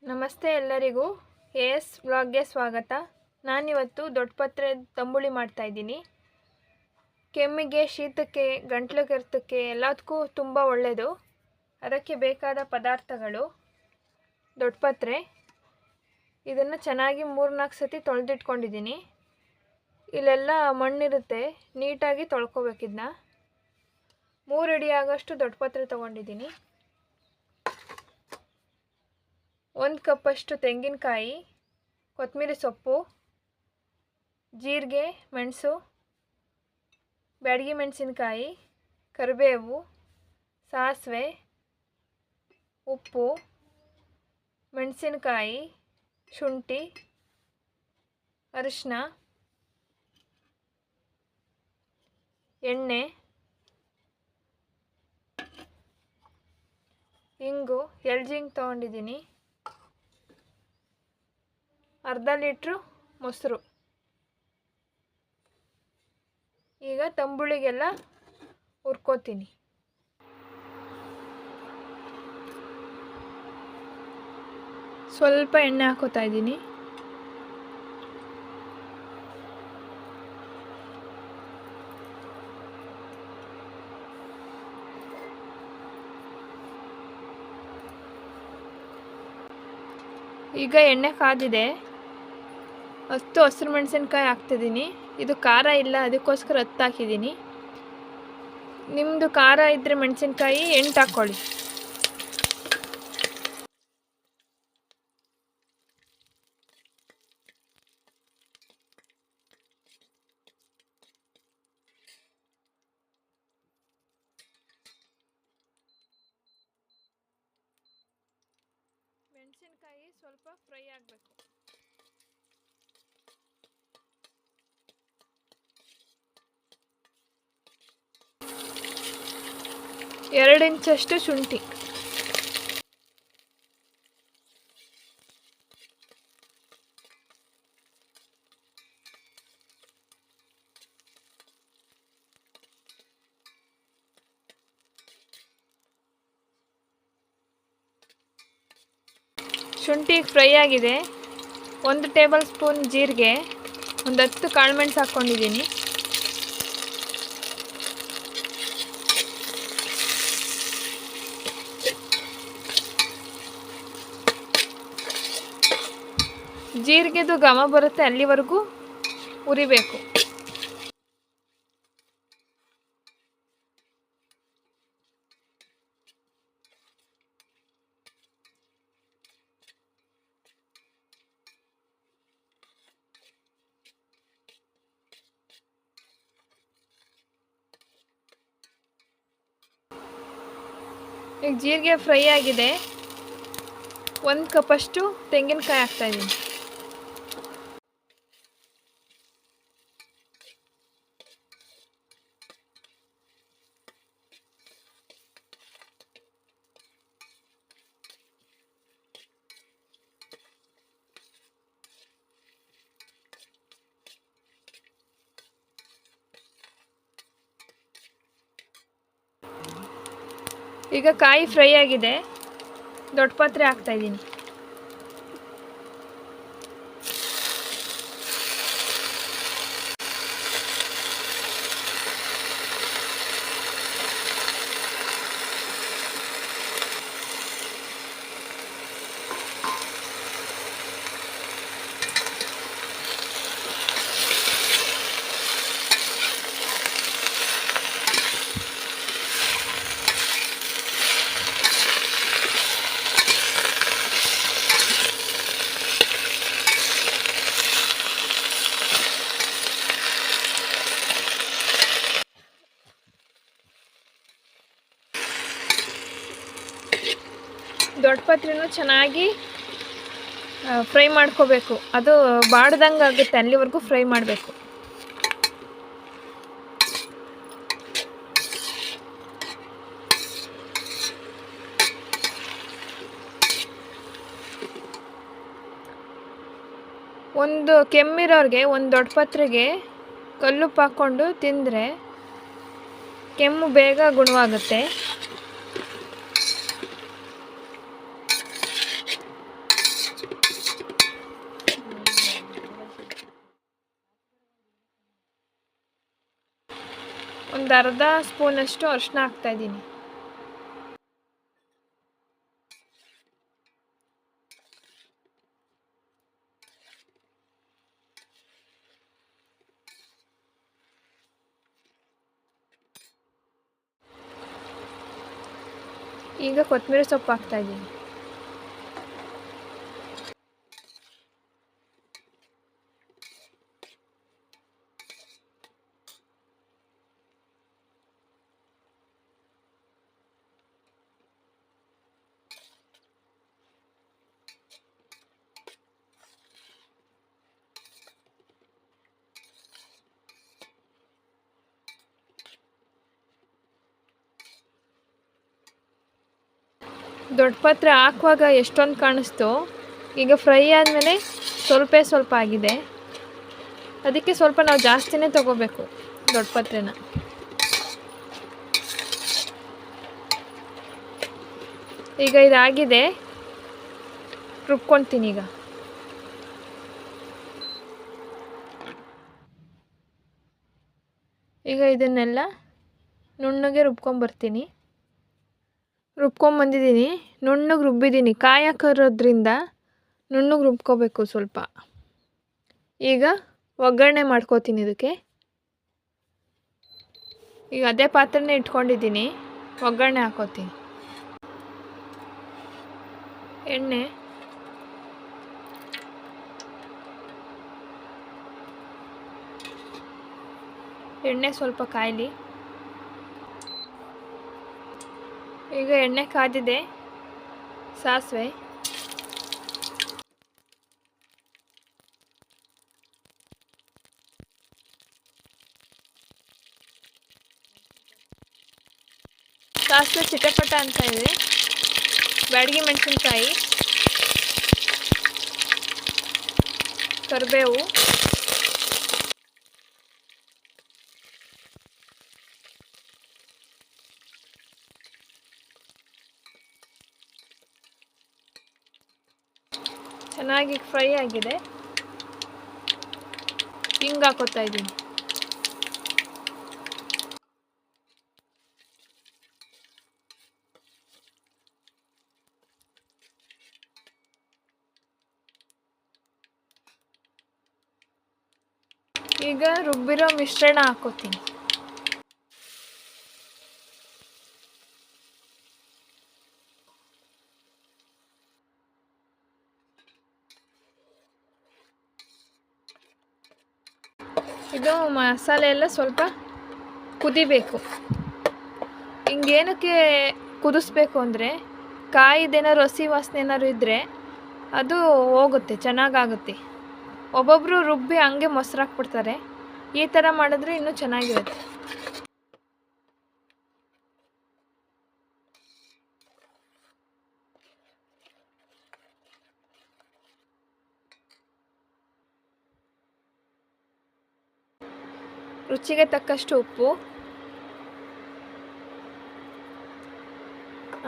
ನಮಸ್ತೆ ಎಲ್ಲರಿಗೂ ಎಸ್ ವ್ಲಾಗ್ಗೆ ಸ್ವಾಗತ. ನಾನಿವತ್ತು ದೊಡ್ಡಪತ್ರೆ ತಂಬುಳಿ ಮಾಡ್ತಾಯಿದ್ದೀನಿ. ಕೆಮ್ಮಿಗೆ, ಶೀತಕ್ಕೆ, ಗಂಟ್ಲು ಕೆರೆತಕ್ಕೆ ಎಲ್ಲದಕ್ಕೂ ತುಂಬ ಒಳ್ಳೆಯದು. ಅದಕ್ಕೆ ಬೇಕಾದ ಪದಾರ್ಥಗಳು: ದೊಡ್ಡಪತ್ರೆ, ಇದನ್ನು ಚೆನ್ನಾಗಿ 3-4 ಸತಿ ತೊಳೆದಿಟ್ಕೊಂಡಿದ್ದೀನಿ. ಇಲ್ಲೆಲ್ಲ ಮಣ್ಣಿರುತ್ತೆ, ನೀಟಾಗಿ ತೊಳ್ಕೊಬೇಕಿದನ್ನ. 3 ಅಡಿ ಆಗೋಷ್ಟು ದೊಡ್ಡಪತ್ರೆ ತೊಗೊಂಡಿದ್ದೀನಿ. 1 ಕಪ್ಪಷ್ಟು ತೆಂಗಿನಕಾಯಿ, ಕೊತ್ತಂಬರಿ ಸೊಪ್ಪು, ಜೀರಿಗೆ, ಮೆಣಸು, ಬ್ಯಾಡಗಿ ಮೆಣಸಿನಕಾಯಿ, ಕರಿಬೇವು, ಸಾಸಿವೆ, ಉಪ್ಪು, ಮೆಣಸಿನಕಾಯಿ, ಶುಂಠಿ, ಅರಿಶಿನ, ಎಣ್ಣೆ, ಇಂಗು, ಎಳ್ಜಿಂಗ್ ತೊಗೊಂಡಿದ್ದೀನಿ, ಅರ್ಧ ಲೀಟ್ರು ಮೊಸರು. ಈಗ ತಂಬುಳಿಗೆಲ್ಲ ಹುರ್ಕೋತೀನಿ. ಸ್ವಲ್ಪ ಎಣ್ಣೆ ಹಾಕೋತಾ ಇದ್ದೀನಿ. ಈಗ ಎಣ್ಣೆ ಕಾದಿದೆ. 10 ಹಸಿರು ಮೆಣಸಿನ್ಕಾಯಿ ಹಾಕ್ತಿದ್ದೀನಿ. ಇದು ಖಾರ ಇಲ್ಲ, ಅದಕ್ಕೋಸ್ಕರ 10 ಹಾಕಿದ್ದೀನಿ. ನಿಮ್ಮದು ಖಾರ ಇದ್ದರೆ ಮೆಣಸಿನ್ಕಾಯಿ 8 ಹಾಕ್ಕೊಳ್ಳಿ. ಮೆಣಸಿನ್ಕಾಯಿ ಸ್ವಲ್ಪ ಫ್ರೈ ಆಗಬೇಕು. ಎರಡು ಇಂಚಷ್ಟು ಶುಂಠಿ, ಶುಂಠಿ ಫ್ರೈ ಆಗಿದೆ. 1 ಟೇಬಲ್ ಸ್ಪೂನ್ ಜೀರಿಗೆ, ಒಂದು 10 ಕಾಳುಮೆಣಸು ಹಾಕ್ಕೊಂಡಿದ್ದೀನಿ. ಜೀರಿಗೆದು ಘಮ ಬರುತ್ತೆ, ಅಲ್ಲಿವರೆಗೂ ಹುರಿಬೇಕು. ಈಗ ಜೀರಿಗೆ ಫ್ರೈ ಆಗಿದೆ. 1 ಕಪ್ಪಷ್ಟು ತೆಂಗಿನಕಾಯಿ ಹಾಕ್ತಾಯಿದ್ದೀನಿ. ಈಗ ಕಾಯಿ ಫ್ರೈ ಆಗಿದೆ, ದೊಡ್ಡಪತ್ರೆ ಹಾಕ್ತಾಯಿದ್ದೀನಿ. ದೊಡ್ಡಪತ್ರೆನೂ ಚೆನ್ನಾಗಿ ಫ್ರೈ ಮಾಡ್ಕೋಬೇಕು. ಅದು ಬಾಡ್ದಂಗೆ ಆಗುತ್ತೆ, ಅಲ್ಲಿವರೆಗೂ ಫ್ರೈ ಮಾಡಬೇಕು. ಒಂದು ಕೆಮ್ಮಿರೋರಿಗೆ ಒಂದು ದೊಡ್ಡಪತ್ರೆಗೆ ಕಲ್ಲುಪ್ಪು ಹಾಕ್ಕೊಂಡು ತಿಂದರೆ ಕೆಮ್ಮು ಬೇಗ ಗುಣವಾಗುತ್ತೆ. ಒಂದು ಅರ್ಧ ಸ್ಪೂನಷ್ಟು ಅರಿಶಿನ ಹಾಕ್ತಾಯಿದ್ದೀನಿ. ಈಗ ಕೊತ್ತಂಬರಿ ಸೊಪ್ಪು ಹಾಕ್ತಾಯಿದ್ದೀನಿ. ದೊಡ್ಡ ಪಾತ್ರೆ ಹಾಕುವಾಗ ಎಷ್ಟೊಂದು ಕಾಣಿಸ್ತು, ಈಗ ಫ್ರೈ ಆದಮೇಲೆ ಸ್ವಲ್ಪ ಆಗಿದೆ. ಅದಕ್ಕೆ ಸ್ವಲ್ಪ ನಾವು ಜಾಸ್ತಿನೇ ತಗೋಬೇಕು ದೊಡ್ಡ ಪಾತ್ರೆನ. ಈಗ ಇದಾಗಿದೆ, ರುಬ್ಕೊತೀನಿ. ಈಗ ಇದನ್ನೆಲ್ಲ ನುಣ್ಣಗೆ ರುಬ್ಕೊಂಬರ್ತೀನಿ. ರುಬ್ಕೊಂಬಂದಿದ್ದೀನಿ, ನುಣ್ಣಗೆ ರುಬ್ಬಿದ್ದೀನಿ. ಕಾಯಿ ಹಾಕಿರೋದ್ರಿಂದ ನುಣ್ಣಗೆ ರುಬ್ಕೋಬೇಕು ಸ್ವಲ್ಪ. ಈಗ ಒಗ್ಗರಣೆ ಮಾಡ್ಕೋತೀನಿ ಇದಕ್ಕೆ. ಈಗ ಅದೇ ಪಾತ್ರೆನೇ ಇಟ್ಕೊಂಡಿದ್ದೀನಿ, ಒಗ್ಗರಣೆ ಹಾಕೋತೀನಿ. ಎಣ್ಣೆ ಸ್ವಲ್ಪ ಕಾಯಲಿ. ಈಗ ಎಣ್ಣೆ ಕಾದಿದೆ. ಸಾಸಿವೆ, ಚಿಟಪಟ ಅಂತ ಇದೆ. ಬ್ಯಾಡಗಿ ಮೆಣಸಿನ್ಕಾಯಿ, ಕರಿಬೇವು, ಚೆನ್ನಾಗಿ ಫ್ರೈ ಆಗಿದೆ. ಹಿಂಗೆ ಹಾಕೋತಾ ಇದ್ದೀನಿ. ಈಗ ರುಬ್ಬಿರೋ ಮಿಶ್ರಣ ಹಾಕೋತೀನಿ. ಇದು ಮಸಾಲೆ ಎಲ್ಲ ಸ್ವಲ್ಪ ಕುದಿಬೇಕು. ಹಿಂಗೇನಕ್ಕೆ ಕುದಿಸ್ಬೇಕು ಅಂದರೆ, ಕಾಯಿದೇನಾದ್ರು ಹಸಿ ವಾಸನೆ ಏನಾದ್ರು ಇದ್ದರೆ ಅದು ಹೋಗುತ್ತೆ, ಚೆನ್ನಾಗಾಗುತ್ತೆ. ಒಬ್ಬೊಬ್ಬರು ರುಬ್ಬಿ ಹಂಗೆ ಮೊಸರು ಹಾಕ್ಬಿಡ್ತಾರೆ. ಈ ಥರ ಮಾಡಿದ್ರೆ ಇನ್ನೂ ಚೆನ್ನಾಗಿರುತ್ತೆ. ರುಚಿಗೆ ತಕ್ಕಷ್ಟು ಉಪ್ಪು,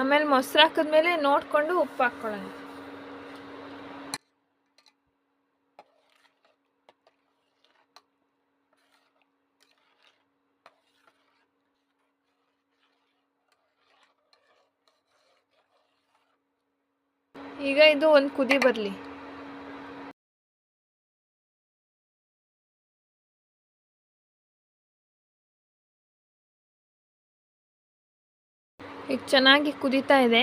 ಆಮೇಲೆ ಮೊಸರು ಹಾಕಿದ್ಮೇಲೆ ನೋಡಿಕೊಂಡು ಉಪ್ಪು ಹಾಕ್ಕೊಳ್ಳೋಣ. ಈಗ ಇದು ಒಂದು ಕುದಿ ಬರಲಿ. ಈಗ ಚೆನ್ನಾಗಿ ಕುದೀತಾ ಇದೆ.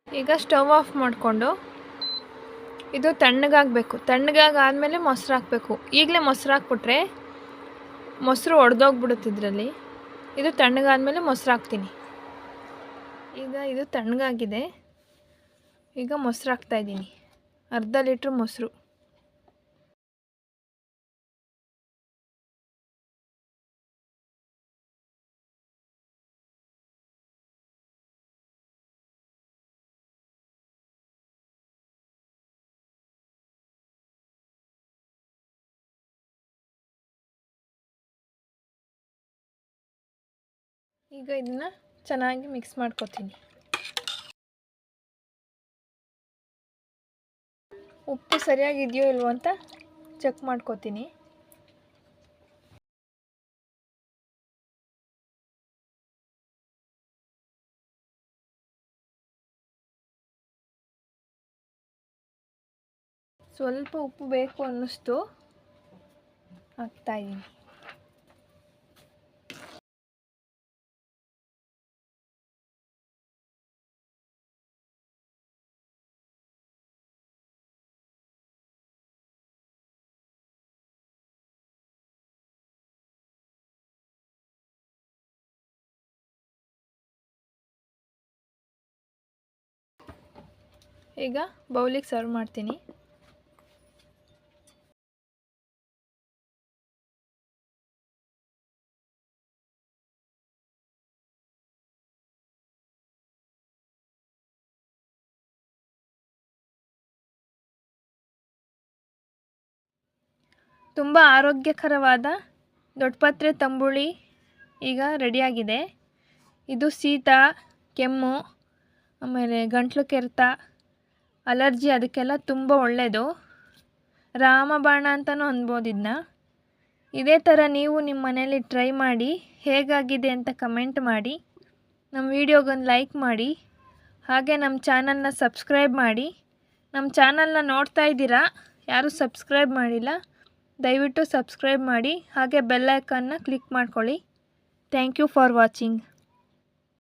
ಈಗ ಸ್ಟವ್ ಆಫ್ ಮಾಡಿಕೊಂಡು ಇದು ತಣ್ಣಗಾಗಬೇಕು. ತಣ್ಣಗಾದ್ಮೇಲೆ ಮೊಸರು ಹಾಕಬೇಕು. ಈಗಲೇ ಮೊಸರು ಹಾಕ್ಬಿಟ್ರೆ ಮೊಸರು ಒಡೆದೋಗ್ಬಿಡುತ್ತೆ ಇದರಲ್ಲಿ. ಇದು ತಣ್ಣಗಾದ್ಮೇಲೆ ಮೊಸರು ಹಾಕ್ತೀನಿ. ಈಗ ಇದು ತಣ್ಣಗಾಗಿದೆ. ಈಗ ಮೊಸರು ಹಾಕ್ತಾಯಿದ್ದೀನಿ, ಅರ್ಧ ಲೀಟ್ರ್ ಮೊಸರು. ಈಗ ಇದನ್ನು ಚೆನ್ನಾಗಿ ಮಿಕ್ಸ್ ಮಾಡ್ಕೊತೀನಿ. ಉಪ್ಪು ಸರಿಯಾಗಿದೆಯೋ ಇಲ್ವೋ ಅಂತ ಚೆಕ್ ಮಾಡ್ಕೋತೀನಿ. ಸ್ವಲ್ಪ ಉಪ್ಪು ಬೇಕು ಅನ್ನಿಸ್ತು, ಹಾಕ್ತಾಯಿದ್ದೀನಿ. ಈಗ ಬೌಲಿಗೆ ಸರ್ವ್ ಮಾಡ್ತೀನಿ. ತುಂಬ ಆರೋಗ್ಯಕರವಾದ ದೊಡ್ಡಪತ್ರೆ ತಂಬುಳಿ ಈಗ ರೆಡಿಯಾಗಿದೆ. ಇದು ಶೀತ, ಕೆಮ್ಮು, ಆಮೇಲೆ ಗಂಟ್ಲು ಕೆರೆತ, ಅಲರ್ಜಿ ಅದಕ್ಕೆಲ್ಲ ತುಂಬ ಒಳ್ಳೆಯದು. ರಾಮಬಾಣ ಅಂತಲೂ ಅನ್ಬೋದು ಇದನ್ನ. ಇದೇ ಥರ ನೀವು ನಿಮ್ಮ ಮನೇಲಿ ಟ್ರೈ ಮಾಡಿ ಹೇಗಾಗಿದೆ ಅಂತ ಕಮೆಂಟ್ ಮಾಡಿ. ನಮ್ಮ ವಿಡಿಯೋಗೊಂದು ಲೈಕ್ ಮಾಡಿ, ಹಾಗೆ ನಮ್ಮ ಚಾನಲ್ನ ಸಬ್ಸ್ಕ್ರೈಬ್ ಮಾಡಿ. ನಮ್ಮ ಚಾನಲ್ನ ನೋಡ್ತಾ ಇದ್ದೀರಾ, ಯಾರೂ ಸಬ್ಸ್ಕ್ರೈಬ್ ಮಾಡಿಲ್ಲ, ದಯವಿಟ್ಟು ಸಬ್ಸ್ಕ್ರೈಬ್ ಮಾಡಿ, ಹಾಗೆ ಬೆಲ್ ಐಕಾನ್ನ ಕ್ಲಿಕ್ ಮಾಡ್ಕೊಳ್ಳಿ. Thank you for watching.